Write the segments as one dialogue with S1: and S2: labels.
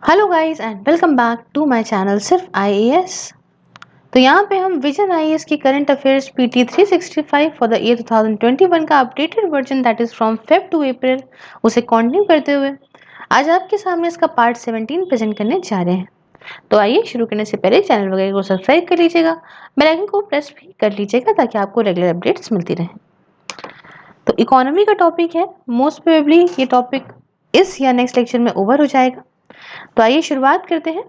S1: Hello guys and welcome back to my channel सिर्फ IAS. तो यहाँ पे हम विजन आईएएस की current affairs PT 365 for the year 2021 का updated version that is from Feb to April उसे continue करते हुए आज आपके सामने इसका पार्ट 17 प्रेजेंट करने जा रहे हैं। तो आइए शुरू करने से पहले चैनल वगैरह को सब्सक्राइब कर लीजिएगा, बेल आइकन को प्रेस भी कर लीजिएगा ताकि आपको रेगुलर अपडेट्स मिलती रहे। तो इकोनॉमी का टॉपिक है, मोस्ट प्रोबेबली ये टॉपिक इस या नेक्स्ट लेक्चर में ओवर हो जाएगा। तो आइए शुरुआत करते हैं,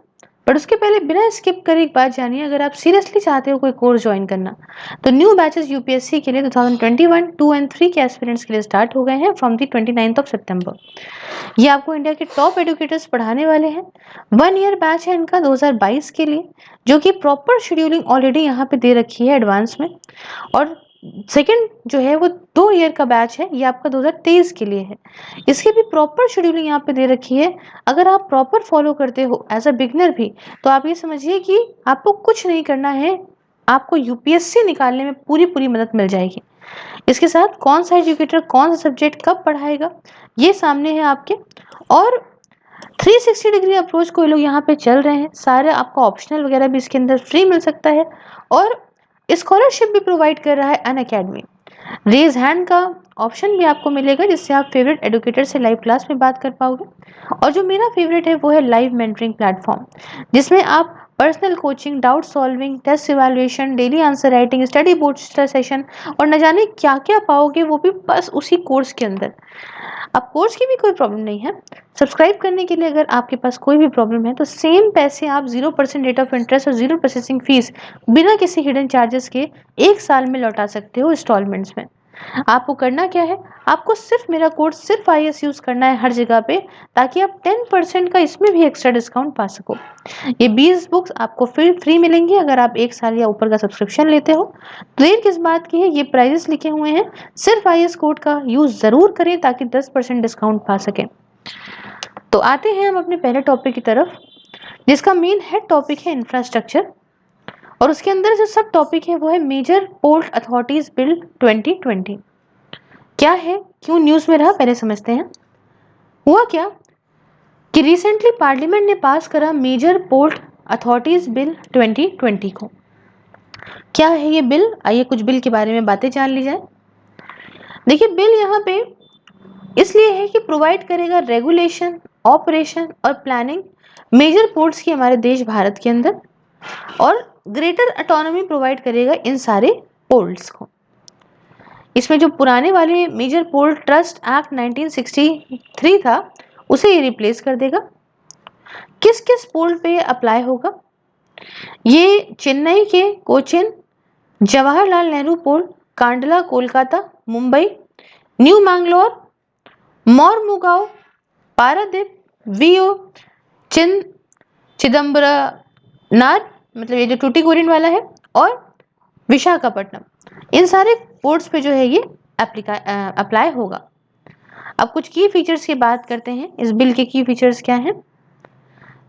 S1: बट उसके पहले बिना स्किप करे एक बात जानिए, अगर आप सीरियसली चाहते हो कोई कोर्स ज्वाइन करना तो न्यू बैचेस यूपीएससी के लिए 2021 2 एंड 3 के एस्पिरेंट्स के लिए स्टार्ट हो गए हैं फ्रॉम दी 29th ऑफ सितंबर। ये आपको इंडिया के टॉप एडुकेटर्स पढ़ाने वाले हैं। 1 ईयर बैच है इनका 2022 के लिए, जो कि प्रॉपर शेड्यूलिंग ऑलरेडी यहाँ पे दे रखी है एडवांस में। और सेकंड जो है वो 2 ईयर का बैच है, ये आपका 2023 के लिए है। इसकी भी प्रॉपर शेड्यूलिंग यहाँ पे दे रखी है। अगर आप प्रॉपर फॉलो करते हो एज अ बिगनर भी, तो आप ये समझिए कि आपको कुछ नहीं करना है, आपको यूपीएससी निकालने में पूरी पूरी मदद मिल जाएगी। इसके साथ कौन सा एजुकेटर कौन सा सब्जेक्ट कब पढ़ाएगा ये सामने है आपके, और 360 डिग्री अप्रोच को ये लोग यहाँ पे चल रहे हैं। सारे आपको ऑप्शनल वगैरह भी इसके अंदर फ्री मिल सकता है, और स्कॉलरशिप भी प्रोवाइड कर रहा है अनअकैडमी। रेज हैंड का ऑप्शन भी आपको मिलेगा, जिससे आप फेवरेट एडुकेटर से लाइव क्लास में बात कर पाओगे। और जो मेरा फेवरेट है वो है लाइव मेंटरिंग प्लेटफॉर्म, जिसमें आप personal coaching, doubt solving, test evaluation, daily answer writing, study booster session और न जाने क्या क्या पाओगे, वो भी बस उसी कोर्स के अंदर। अब कोर्स की भी कोई प्रॉब्लम नहीं है। सब्सक्राइब करने के लिए अगर आपके पास कोई भी प्रॉब्लम है तो सेम पैसे आप 0% रेट ऑफ इंटरेस्ट और 0 प्रोसेसिंग फीस बिना किसी हिडन चार्जेस के 1 साल में लौटा सकते हो इंस्टॉलमेंट्स में। आपको करना क्या है, आपको सिर्फ मेरा कोड सिर्फ आईएएस यूज करना है हर जगह पे, ताकि आप 10% का इसमें भी एक्स्ट्रा डिस्काउंट पा सको। ये 20 बुक्स आपको फ्री मिलेंगी अगर आप 1 साल या ऊपर का सब्सक्रिप्शन लेते हो। तो देर किस बात की है, ये प्राइजेस लिखे हुए हैं, सिर्फ आईएएस कोड का यूज जरूर करें ताकि 10% डिस्काउंट पा सकें। तो आते हैं हम अपने पहले टॉपिक की तरफ, जिसका मेन हेड टॉपिक है इंफ्रास्ट्रक्चर, और उसके अंदर जो सब टॉपिक है वो है मेजर पोर्ट अथॉरिटीज बिल 2020। क्या है, क्यों न्यूज में रहा, पहले समझते हैं। हुआ क्या कि रिसेंटली पार्लियामेंट ने पास करा मेजर पोर्ट अथॉरिटीज बिल 2020 को। क्या है ये बिल, आइए कुछ बिल के बारे में बातें जान ली जाए। देखिए, बिल यहाँ पे इसलिए है कि प्रोवाइड करेगा रेगुलेशन, ऑपरेशन और प्लानिंग मेजर पोर्ट्स की हमारे देश भारत के अंदर, और ग्रेटर ऑटोनॉमी प्रोवाइड करेगा इन सारे पोर्ट्स को। इसमें जो पुराने वाले मेजर पोर्ट ट्रस्ट एक्ट 1963 था उसे ये रिप्लेस कर देगा। किस किस पोर्ट पे अप्लाई होगा, ये चेन्नई के Cochin, Jawaharlal Nehru port, Kandla Kolkata, Mumbai, new Mangalore, Mormugao, Paradip, VO, Chidambaranar, मतलब ये जो टूटीकोरिन वाला है, और विशाखापट्टनम, इन सारे पोर्ट्स पे जो है ये अप्लाई होगा। अब कुछ की फीचर्स की बात करते हैं, इस बिल के की फीचर्स क्या हैं,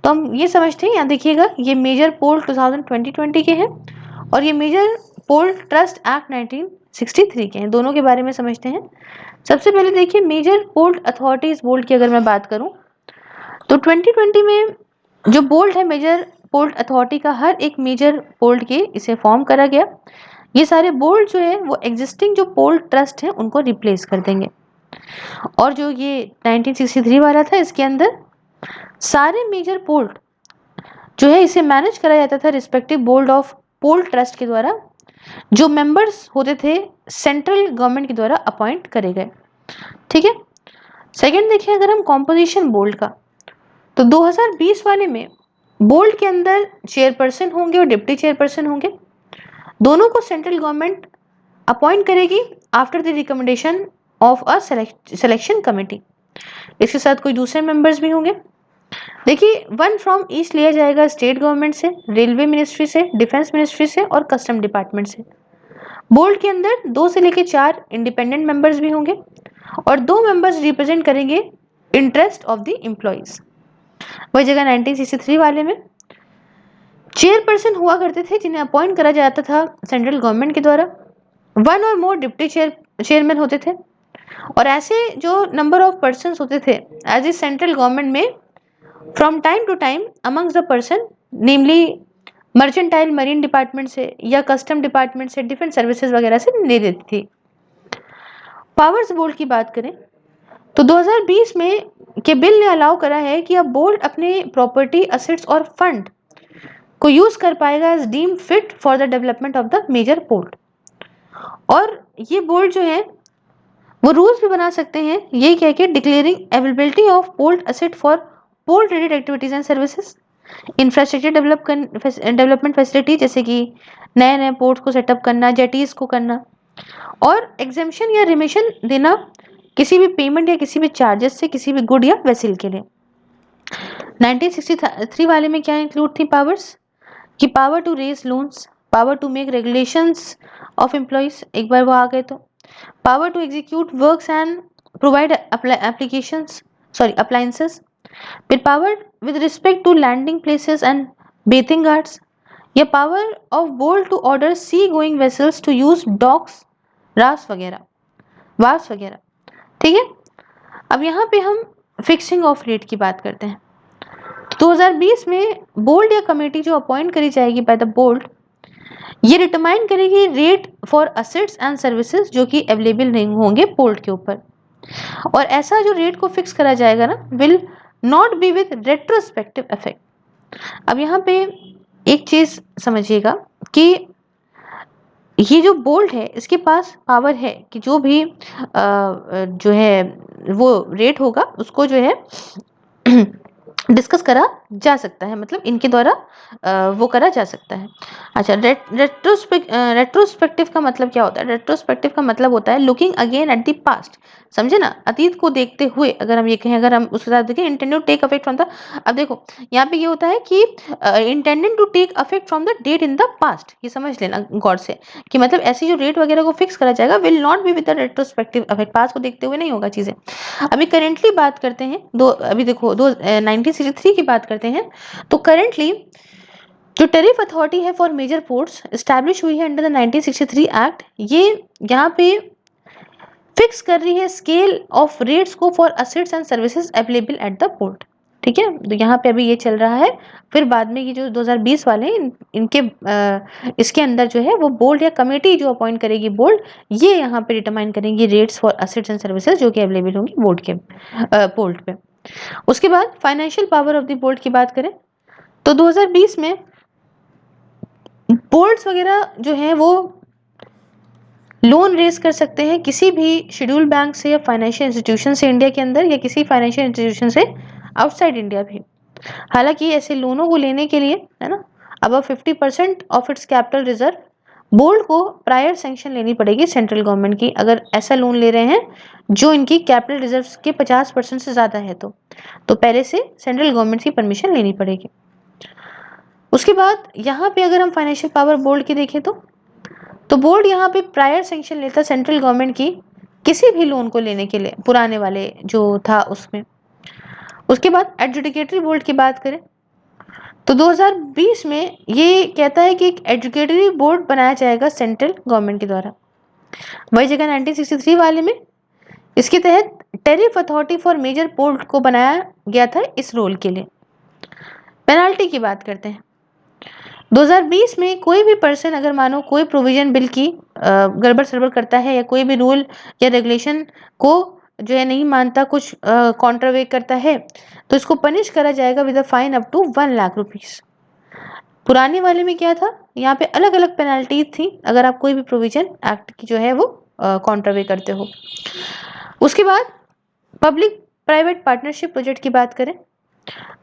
S1: तो हम ये समझते हैं। यहाँ देखिएगा, ये मेजर पोर्ट 2020 के हैं और ये मेजर पोर्ट ट्रस्ट एक्ट 1963 के हैं। दोनों के बारे में समझते हैं। सबसे पहले देखिए, मेजर पोर्ट अथॉरिटीज बोर्ड की अगर मैं बात करूं तो 2020 में जो बोर्ड है मेजर पोर्ट अथॉरिटी का, हर एक मेजर पोर्ट के इसे फॉर्म करा गया। ये सारे बोर्ड जो है वो एग्जिस्टिंग जो पोर्ट ट्रस्ट है उनको रिप्लेस कर देंगे। और जो ये 1963 वाला था, इसके अंदर सारे मेजर पोर्ट जो है इसे मैनेज करा जाता था respective board of port trust के द्वारा, जो मेंबर्स होते थे सेंट्रल गवर्नमेंट के द्वारा अपॉइंट करे गए। ठीक है। सेकंड देखिए, अगर हम कॉम्पोजिशन बोर्ड का, तो 2020 वाले में बोर्ड के अंदर चेयरपर्सन होंगे और डिप्टी चेयरपर्सन होंगे। दोनों को सेंट्रल गवर्नमेंट अपॉइंट करेगी after the recommendation of a selection committee. इसके साथ कोई दूसरे मेंबर्स भी होंगे। देखिए, 1 फ्रॉम ईच लिया जाएगा स्टेट गवर्नमेंट से, रेलवे मिनिस्ट्री से, डिफेंस मिनिस्ट्री से और कस्टम डिपार्टमेंट से। बोर्ड के अंदर 2 से लेकर 4 इंडिपेंडेंट मेंबर्स भी होंगे और 2 मेंबर्स रिप्रेजेंट करेंगे इंटरेस्ट ऑफ द एम्प्लॉइज। वही जगह 1963 वाले में चेयरपर्सन हुआ करते थे जिन्हें अपॉइंट करा जाता था सेंट्रल गवर्नमेंट के द्वारा। 1 और मोर डिप्टी चेयरमैन होते थे, और ऐसे जो नंबर ऑफ पर्सन होते थे एज ए सेंट्रल गवर्नमेंट में from time to time amongst the person, namely mercantile marine department से या कस्टम डिपार्टमेंट से, डिफेंस सर्विसेज वगैरह से ले लेती थी। पावर्स बोर्ड की बात करें तो 2020 में के बिल ने अलाउ करा है कि अब बोर्ड अपने प्रॉपर्टी, असेट्स और फंड को यूज कर पाएगा as deem fit for the development of the major port. और ये बोर्ड जो है वो रूल्स भी बना सकते हैं, ये कह के declaring availability of port asset for port related activities and services, infrastructure development facility, जैसे कि नए नए पोर्ट्स को सेटअप करना, जेटीज को करना, और एग्जेम्पशन या रिमिशन देना किसी भी पेमेंट या किसी भी चार्जेस से किसी भी गुड या वेसल के लिए। 1963 वाले में क्या इंक्लूड थी पावर्स, कि power to raise loans, power to make regulations of employees, एक बार वो आ गए तो power to execute works and provide applications, sorry appliances, फिर power with respect to landing places and bathing ghats, या power of board to order sea going vessels to use docks, रास वगैरह, वास वगैरह। ठीक है, अब यहाँ पे हम फिक्सिंग ऑफ रेट की बात करते हैं। 2020 में बोर्ड या कमेटी जो अपॉइंट करी जाएगी बाय द बोर्ड, ये डिटरमाइन करेगी rate for assets and services जो कि अवेलेबल नहीं होंगे पोर्ट के ऊपर। और ऐसा जो रेट को फिक्स करा जाएगा ना, will not be with retrospective effect. अब यहाँ पे एक चीज समझिएगा कि ये जो बोर्ड है इसके पास पावर है कि जो भी जो है वो रेट होगा उसको जो है डिस्कस करा जा सकता है, मतलब इनके द्वारा वो करा जा सकता है। अच्छा, रेट्रोस्पेक्टिव का मतलब क्या होता है? रेट्रोस्पेक्टिव का मतलब होता है looking again at the past, समझे ना, अतीत को देखते हुए। अगर हम ये कहें, अगर हम उसके साथ देखें intended to take affect from the, अब देखो यहाँ पे ये होता है कि intended to take affect from the date in the past, ये समझ लेना गौर से, कि मतलब ऐसी जो रेट वगैरह को फिक्स करा जाएगा will not be with the retrospective affect, past को देखते हुए नहीं होगा चीजें। अभी करेंटली बात करते हैं, अभी देखो 1963 की बात करते हैं, तो करेंटली जो टैरिफ अथॉरिटी है फॉर मेजर पोर्ट्स एस्टैब्लिश हुई है अंडर द 1963 एक्ट, ये यहाँ पे फिक्स कर रही है स्केल ऑफ रेट्स को for assets and services available at the port. ठीक है, तो यहाँ पे अभी ये चल रहा है, फिर बाद में ये जो 2020 वाले इनके इसके अंदर जो है वो बोर्ड या कमेटी जो अपॉइंट करेगी बोर्ड, ये यहाँ पे डिटरमाइन करेंगी rates for assets and services जो कि अवेलेबल होंगी बोर्ड के पोर्ट पे। उसके बाद financial power of the board की बात करें तो 2020 में बोर्ड्स वगैरह जो है वो लोन रेज कर सकते हैं किसी भी शेड्यूल बैंक से या फाइनेंशियल इंस्टीट्यूशन से इंडिया के अंदर, या किसी फाइनेंशियल इंस्टीट्यूशन से आउटसाइड इंडिया भी। हालांकि ऐसे लोनों को लेने के लिए, है ना, अब 50% of its capital reserve board को प्रायर सैंक्शन लेनी पड़ेगी सेंट्रल गवर्नमेंट की, अगर ऐसा लोन ले रहे हैं जो इनकी कैपिटल रिजर्व के 50% से ज्यादा है तो पहले से सेंट्रल गवर्नमेंट की परमिशन लेनी पड़ेगी। उसके बाद यहाँ पे अगर हम फाइनेंशियल पावर बोर्ड की देखें तो बोर्ड यहाँ पे प्रायर सैंक्शन लेता सेंट्रल गवर्नमेंट की किसी भी लोन को लेने के लिए, पुराने वाले जो था उसमें। उसके बाद एडजुडिकेटरी बोर्ड की बात करें तो 2020 में ये कहता है कि एक एडजुडिकेटरी बोर्ड बनाया जाएगा सेंट्रल गवर्नमेंट के द्वारा। वही जगह 1963 वाले में इसके तहत tariff authority for major port को बनाया गया था इस रोल के लिए। पेनाल्टी की बात करते हैं, 2020 में कोई भी पर्सन अगर मानो कोई प्रोविजन बिल की गड़बड़ सड़बड़ करता है या कोई भी रूल या रेगुलेशन को जो है नहीं मानता, कुछ कॉन्ट्रावे करता है, तो इसको पनिश करा जाएगा with a fine up to 1 lakh rupees. पुराने वाले में क्या था, यहाँ पे अलग अलग पेनाल्टी थी अगर आप कोई भी प्रोविजन एक्ट की जो है वो कॉन्ट्रावे करते हो। उसके बाद पब्लिक प्राइवेट पार्टनरशिप प्रोजेक्ट की बात करें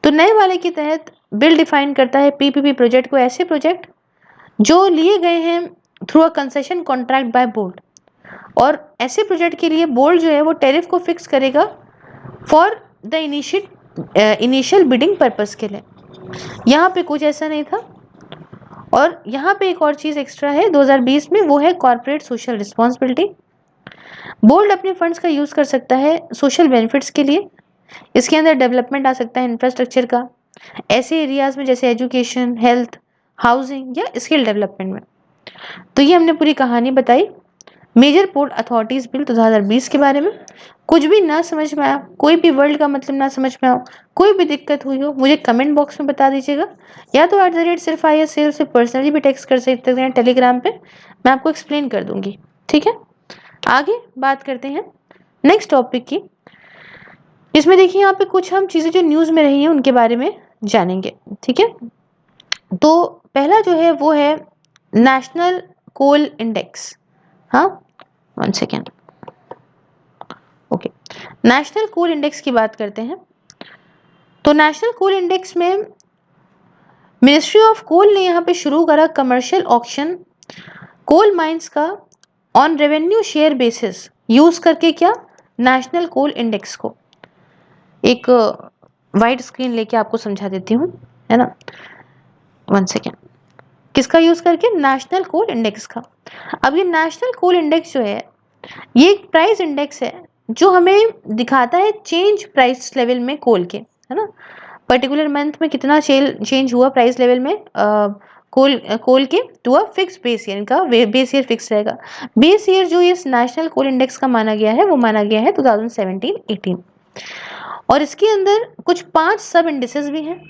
S1: तो नए वाले के तहत बिल डिफाइन करता है पीपीपी प्रोजेक्ट को, ऐसे प्रोजेक्ट जो लिए गए हैं through a concession contract by board, और ऐसे प्रोजेक्ट के लिए बोर्ड जो है वो टैरिफ को फिक्स करेगा for the initial bidding purpose के लिए। यहाँ पे कुछ ऐसा नहीं था। और यहाँ पे एक और चीज एक्स्ट्रा है 2020 में, वो है कॉर्पोरेट सोशल रिस्पॉन्सिबिलिटी। बोर्ड अपने फंड्स का यूज कर सकता है सोशल बेनिफिट्स के लिए, इसके अंदर डेवलपमेंट आ सकता है इंफ्रास्ट्रक्चर का, ऐसे एरियाज में जैसे एजुकेशन, हेल्थ, हाउसिंग या स्किल डेवलपमेंट में। तो ये हमने पूरी कहानी बताई। मेजर पोर्ट अथॉरिटीज बिल 2020 के बारे में। कुछ भी ना समझ में आया, कोई भी वर्ड का मतलब ना समझ में आओ, कोई भी दिक्कत हुई हो, मुझे कमेंट बॉक्स में बता दीजिएगा, या तो @सिर्फ IAS से पर्सनली भी टेक्स्ट कर सकते हैं टेलीग्राम पे, मैं आपको एक्सप्लेन कर दूंगी। ठीक है, आगे बात करते हैं नेक्स्ट टॉपिक की। इसमें देखिए यहाँ पे कुछ हम चीजें जो न्यूज में रही हैं उनके बारे में जानेंगे। ठीक है, तो पहला जो है वो है नेशनल कोल इंडेक्स। हाँ, 1 second. Okay, national coal index की बात करते हैं। तो नेशनल कोल इंडेक्स में मिनिस्ट्री ऑफ कोल ने यहाँ पे शुरू करा कमर्शियल ऑक्शन कोल माइंस का on revenue share basis use करके। क्या? नेशनल कोल इंडेक्स को। एक वाइड स्क्रीन लेके आपको समझा देती हूँ, है ना। 1 सेकेंड। किसका यूज करके? नेशनल कोल इंडेक्स का। अब ये नेशनल कोल इंडेक्स जो है ये एक प्राइस इंडेक्स है जो हमें दिखाता है चेंज प्राइस लेवल में कोल के, है ना। पर्टिकुलर मंथ में कितना चेंज हुआ प्राइस लेवल में कोल के to a fix base year. इनका बेस ईयर फिक्स रहेगा। बेस ईयर जो इस नेशनल कोल इंडेक्स का माना गया है वो माना गया है 2017-18। और इसके अंदर कुछ 5 सब इंडिसेस भी हैं,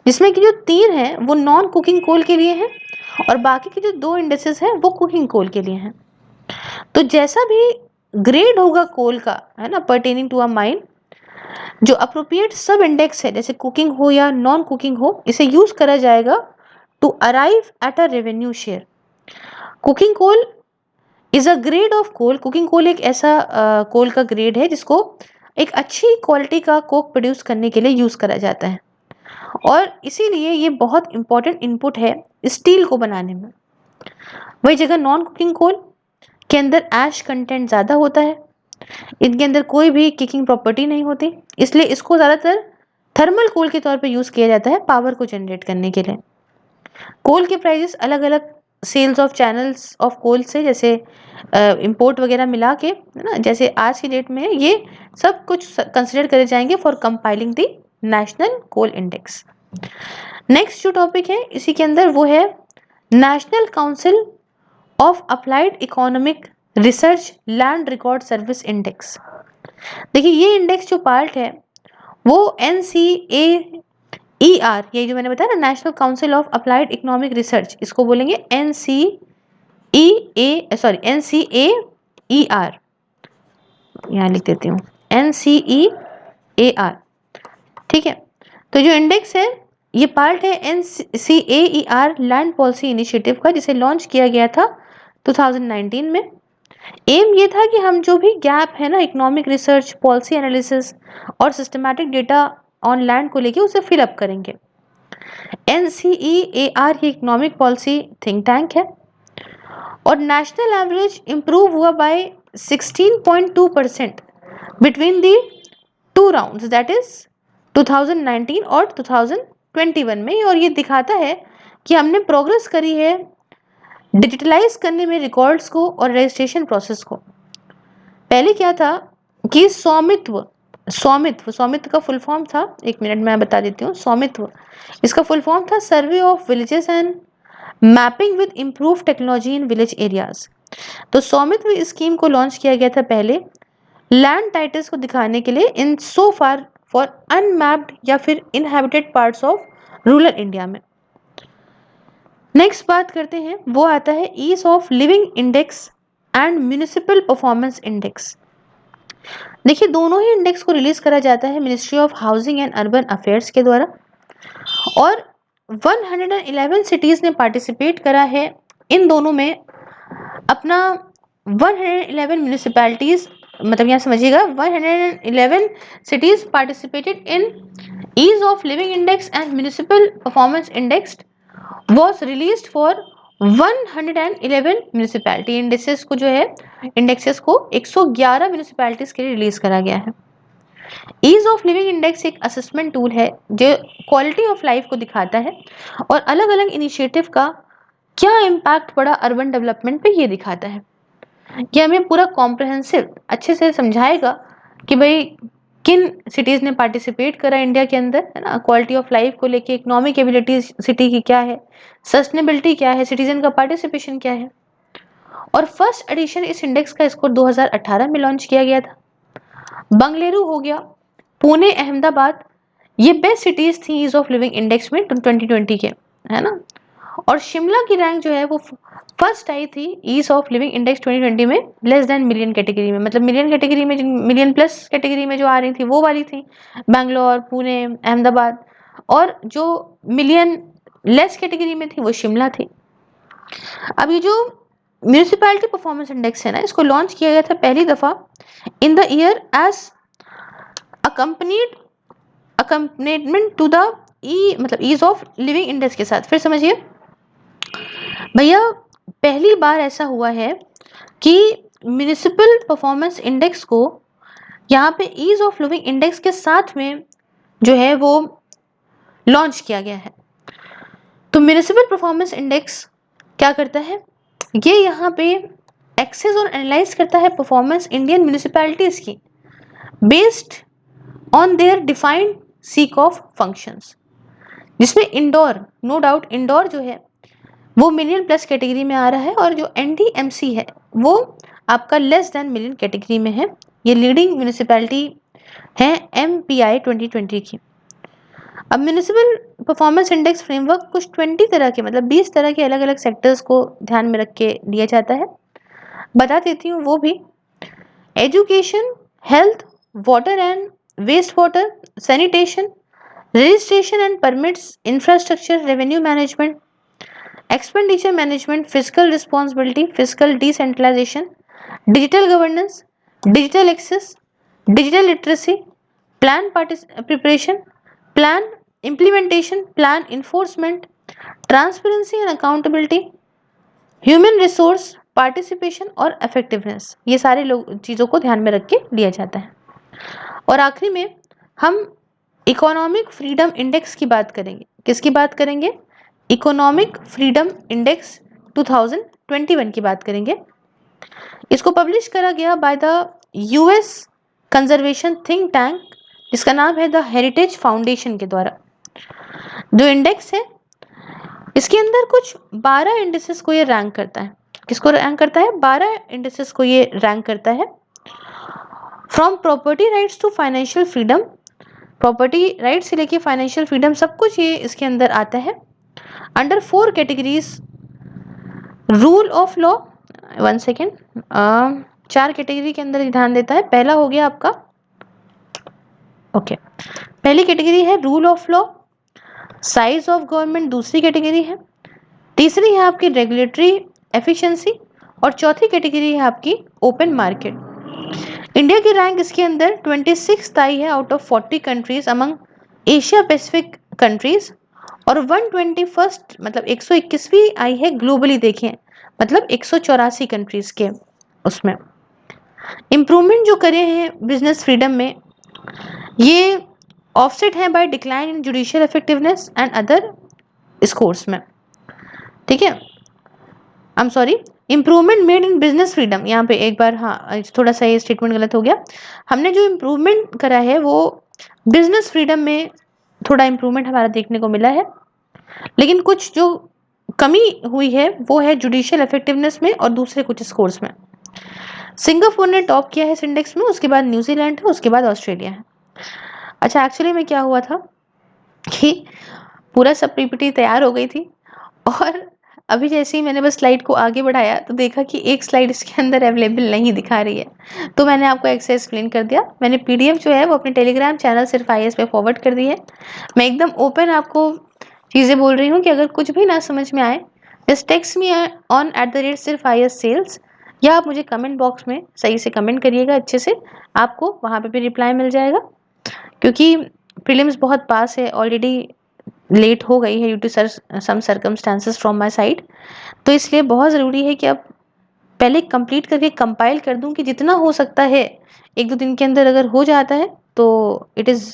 S1: जिसमें कि जो 3 हैं वो नॉन कुकिंग कोल के लिए हैं और बाकी के जो 2 इंडिसेस हैं वो कुकिंग कोल के लिए हैं। तो जैसा भी ग्रेड होगा कोल का, है ना, पर्टेनिंग टू अ माइन, जो अप्रोप्रिएट सब इंडेक्स है, जैसे कुकिंग हो या नॉन कुकिंग हो, इसे यूज करा जाएगा to arrive at a revenue share. Cooking coal is a grade of coal. Cooking coal एक ऐसा कोल का ग्रेड है जिसको एक अच्छी क्वालिटी का कोक प्रोड्यूस करने के लिए यूज करा जाता है और इसीलिए ये बहुत इंपॉर्टेंट इनपुट है स्टील को बनाने में। वही जगह नॉन कुकिंग कोल के अंदर ऐश कंटेंट ज्यादा होता है, इनके अंदर कोई भी किकिंग प्रॉपर्टी नहीं होती, इसलिए इसको ज्यादातर थर्मल कोल के तौर पे यूज किया जाता है पावर को जनरेट करने के लिए। कोल के प्राइसेस अलग अलग sales of channels of coal से, जैसे इंपोर्ट वगैरह मिला के, है ना, जैसे आज की डेट में ये सब कुछ कंसिडर करे जाएंगे for compiling the national coal index. Next जो टॉपिक है इसी के अंदर वो है national council of applied economic research land record service index. देखिए ये इंडेक्स जो पार्ट है वो NCAER, ये जो मैंने बताया ना, national council of applied economic research, इसको बोलेंगे NCAER। यहाँ लिख देती हूँ NCEAR। ठीक है, तो जो इंडेक्स है ये पार्ट है NCAER लैंड पॉलिसी इनिशिएटिव का, जिसे लॉन्च किया गया था 2019 में। एम ये था कि हम जो भी गैप है ना इकोनॉमिक रिसर्च, पॉलिसी एनालिसिस और सिस्टमैटिक डेटा ऑन लैंड को लेके उसे फिल अप करेंगे। NCEAR ये इकोनॉमिक पॉलिसी थिंक टैंक है और नेशनल एवरेज इंप्रूव हुआ by 16.2% between the 2 rounds, that is 2019 और 2021 में। और ये दिखाता है कि हमने प्रोग्रेस करी है डिजिटलाइज करने में रिकॉर्ड्स को और रजिस्ट्रेशन प्रोसेस को। पहले क्या था कि स्वामित्व स्वामित्व का फुल फॉर्म था, 1 मिनट मैं बता देती हूँ। स्वामित्व इसका फुल फॉर्म था survey of villages and mapping with improve technology in village areas. तो स्वामित्व स्कीम को लॉन्च किया गया था पहले लैंड टाइटल्स को दिखाने के लिए इन सो फार फॉर अनमैप्ड या फिर inhabited parts of rural India में। नेक्स्ट बात करते हैं, वो आता है ease of living index and municipal performance index. देखिए दोनों ही इंडेक्स को रिलीज करा जाता है ministry of housing and urban affairs के द्वारा और 111 सिटीज ने पार्टिसिपेट करा है इन दोनों में। अपना 111 म्यूनिसिपैलिटीज, मतलब यहाँ समझिएगा 111 cities participated in ease of living index and municipal performance index was released for 111 municipality. Indexes को जो है इंडेक्सेस को 111 म्यूनिसिपैलिटीज के लिए रिलीज करा गया है। ईज ऑफ लिविंग इंडेक्स एक असेसमेंट टूल है जो क्वालिटी ऑफ लाइफ को दिखाता है और अलग अलग इनिशिएटिव का क्या इम्पैक्ट पड़ा अर्बन डेवलपमेंट पे ये दिखाता है। ये हमें पूरा कॉम्प्रहेंसिव अच्छे से समझाएगा कि भाई किन सिटीज ने पार्टिसिपेट करा इंडिया के अंदर, है ना, क्वालिटी ऑफ लाइफ को लेके, इकोनॉमिक एबिलिटी सिटी की क्या है, सस्टेनेबिलिटी क्या है, सिटीजन का पार्टिसिपेशन क्या है। और फर्स्ट एडिशन इस इंडेक्स का इसको 2018 में लॉन्च किया गया था। बंगलुरु हो गया, पुणे, अहमदाबाद, ये बेस्ट सिटीज थी ईज ऑफ लिविंग इंडेक्स में 2020 के, है ना। और शिमला की रैंक जो है वो फर्स्ट आई थी ईज ऑफ लिविंग इंडेक्स 2020 में लेस देन मिलियन कैटेगरी में, मतलब मिलियन कैटेगरी में, मिलियन प्लस कैटेगरी में जो आ रही थी वो वाली थी बैंगलोर, पुणे, अहमदाबाद, और जो मिलियन लेस कैटेगरी में थी वो शिमला थी। अब ये जो म्यूनिसिपैलिटी परफॉर्मेंस इंडेक्स है ना, इसको लॉन्च किया गया था पहली दफा in the year as accompaniment to the मतलब ईज ऑफ लिविंग इंडेक्स के साथ। फिर समझिए भैया, पहली बार ऐसा हुआ है कि म्यूनिसिपल परफॉर्मेंस इंडेक्स को यहाँ पे ईज ऑफ लिविंग इंडेक्स के साथ में जो है वो लॉन्च किया गया है। तो म्यूनिसिपल परफॉर्मेंस इंडेक्स क्या करता है, ये यहाँ पे एक्सेस और एनालाइज करता है परफॉर्मेंस इंडियन म्यूनिसिपैलिटीज की based on their defined seek of functions, जिसमें इंडोर, नो डाउट इंडोर जो है वो मिलियन प्लस कैटेगरी में आ रहा है, और जो एनडीएमसी है वो आपका लेस देन मिलियन कैटेगरी में है। ये लीडिंग म्यूनिसिपैलिटी है एमपीआई 2020 की। अब म्यूनिसिपल परफॉर्मेंस इंडेक्स फ्रेमवर्क कुछ 20 तरह के, मतलब 20 तरह के अलग अलग सेक्टर्स को ध्यान में रख के दिया जाता है। बता देती हूँ वो भी, education, health, water and waste water, sanitation, registration and permits, infrastructure, revenue management, expenditure management, physical responsibility, physical decentralization, digital governance, digital access, digital literacy, plan preparation, plan implementation, plan enforcement, transparency and accountability, human resource, participation और effectiveness, ये सारे लोग चीज़ों को ध्यान में रख के लिया जाता है। और आखिरी में हम इकोनॉमिक फ्रीडम इंडेक्स की बात करेंगे। किसकी बात करेंगे? इकोनॉमिक फ्रीडम इंडेक्स 2021 की बात करेंगे। इसको पब्लिश करा गया by the US conservation think tank, जिसका नाम है द हेरिटेज फाउंडेशन के द्वारा। जो इंडेक्स है इसके अंदर कुछ 12 इंडिसेस को ये रैंक करता है। किसको रैंक करता है? 12 इंडिसेस को ये रैंक करता है। From property rights to financial freedom, property right से लेके फाइनेंशियल फ्रीडम सब कुछ ये इसके अंदर आता है। Under 4 categories, rule of law, 1 second, 4 category के अंदर ध्यान देता है। पहला हो गया आपका, ओके, पहली कैटेगरी है rule of law, size of government दूसरी कैटेगरी है, तीसरी है आपकी रेगुलेटरी एफिशिएंसी, और चौथी कैटेगरी है आपकी ओपन मार्केट। इंडिया की रैंक इसके अंदर 26th आई है out of 40 countries among Asia Pacific countries, और 121st मतलब 121वीं आई है ग्लोबली देखें, मतलब 184 कंट्रीज के उसमें। इम्प्रूवमेंट जो करे हैं बिजनेस फ्रीडम में, ये ऑफसेट है by decline in judicial effectiveness and other scores में। ठीक है, I am sorry, improvement made in business freedom, यहाँ पे एक बार हाँ थोड़ा सा ये स्टेटमेंट गलत हो गया। हमने जो इम्प्रूवमेंट करा है वो बिजनेस फ्रीडम में थोड़ा इम्प्रूवमेंट हमारा देखने को मिला है, लेकिन कुछ जो कमी हुई है वो है जुडिशियल इफेक्टिवनेस में और दूसरे कुछ स्कोर्स में। सिंगापुर ने टॉप किया है इस इंडेक्स में, उसके बाद न्यूजीलैंड है, उसके बाद ऑस्ट्रेलिया है। अच्छा, एक्चुअली में क्या हुआ था कि पूरा सब पीपीटी तैयार हो गई थी, और अभी जैसे ही मैंने बस स्लाइड को आगे बढ़ाया तो देखा कि एक स्लाइड इसके अंदर अवेलेबल नहीं दिखा रही है, तो मैंने आपको ऐसे एक्सप्लेन कर दिया। मैंने पीडीएफ जो है वो अपने टेलीग्राम चैनल सिर्फ आईएएस पे फॉरवर्ड कर दी है। मैं एकदम ओपन आपको चीज़ें बोल रही हूँ कि अगर कुछ भी ना समझ में आए, जस्ट टेक्स्ट मी ऑन @सिर्फ आईएएस सेल्स, या आप मुझे कमेंट बॉक्स में सही से कमेंट करिएगा अच्छे से, आपको वहाँ पे भी रिप्लाई मिल जाएगा। क्योंकि प्रीलिम्स बहुत पास है, ऑलरेडी लेट हो गई है due to some circumstances from my side, तो इसलिए बहुत ज़रूरी है कि अब पहले कंप्लीट करके कंपाइल कर दूं कि जितना हो सकता है 1-2 दिन के अंदर अगर हो जाता है तो it is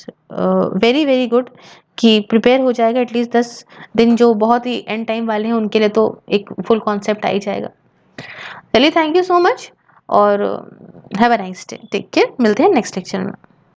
S1: very very good कि प्रिपेयर हो जाएगा। एटलीस्ट 10 दिन जो बहुत ही एंड टाइम वाले हैं उनके लिए तो एक फुल कॉन्सेप्ट आ ही जाएगा। चलिए, थैंक यू सो मच और have a nice day, take care, मिलते हैं नेक्स्ट लेक्चर में।